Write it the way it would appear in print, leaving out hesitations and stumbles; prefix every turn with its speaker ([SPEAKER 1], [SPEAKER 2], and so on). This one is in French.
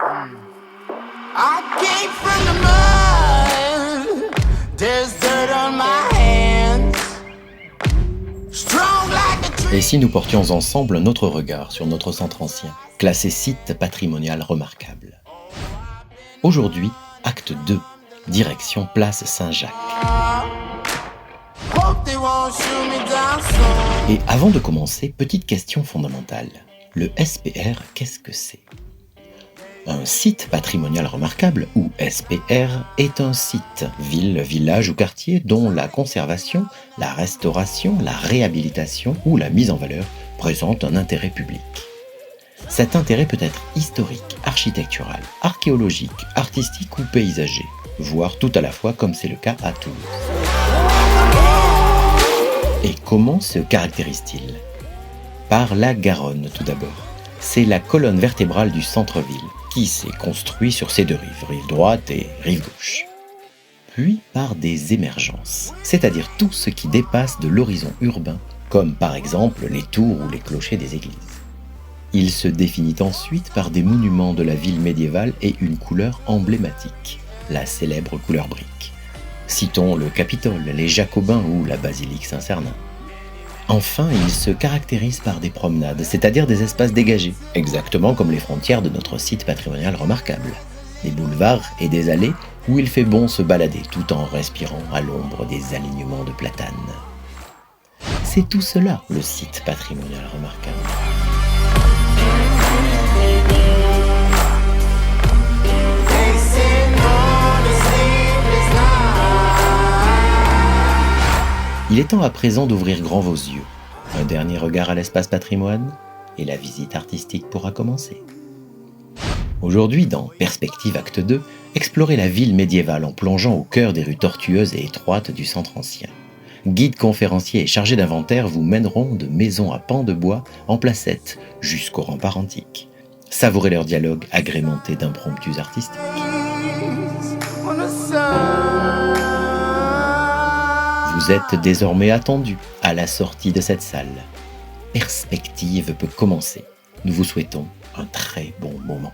[SPEAKER 1] I came from the mud. There's dirt on my hands. Strong like a tree.
[SPEAKER 2] Et si nous portions ensemble notre regard sur notre centre ancien, classé site patrimonial remarquable. Aujourd'hui, acte 2, direction place Saint-Jacques.
[SPEAKER 1] Hope they won't shoot me down soon.
[SPEAKER 2] Et avant de commencer, petite question fondamentale. Le SPR, qu'est-ce que c'est ? Un site patrimonial remarquable, ou SPR, est un site, ville, village ou quartier, dont la conservation, la restauration, la réhabilitation ou la mise en valeur présente un intérêt public. Cet intérêt peut être historique, architectural, archéologique, artistique ou paysager, voire tout à la fois comme c'est le cas à Toulouse. Et comment se caractérise-t-il ? Par la Garonne tout d'abord. C'est la colonne vertébrale du centre-ville, qui s'est construit sur ses deux rives, rive droite et rive gauche. Puis par des émergences, c'est-à-dire tout ce qui dépasse de l'horizon urbain, comme par exemple les tours ou les clochers des églises. Il se définit ensuite par des monuments de la ville médiévale et une couleur emblématique, la célèbre couleur brique. Citons le Capitole, les Jacobins ou la basilique Saint-Cernin. Enfin, il se caractérise par des promenades, c'est-à-dire des espaces dégagés, exactement comme les frontières de notre site patrimonial remarquable. Des boulevards et des allées où il fait bon se balader tout en respirant à l'ombre des alignements de platanes. C'est tout cela, le site patrimonial remarquable.
[SPEAKER 1] They say no to sleepless night.
[SPEAKER 2] Il est temps à présent d'ouvrir grand vos yeux. Un dernier regard à l'espace patrimoine et la visite artistique pourra commencer. Aujourd'hui, dans Perspective Acte 2, explorez la ville médiévale en plongeant au cœur des rues tortueuses et étroites du centre ancien. Guides conférenciers et chargés d'inventaire vous mèneront de maisons à pans de bois en placettes jusqu'aux remparts antiques. Savourez leur dialogue agrémenté d'impromptus artistiques.
[SPEAKER 1] On the sun.
[SPEAKER 2] Vous êtes désormais attendus à la sortie de cette salle. Perspective peut commencer. Nous vous souhaitons un très bon moment.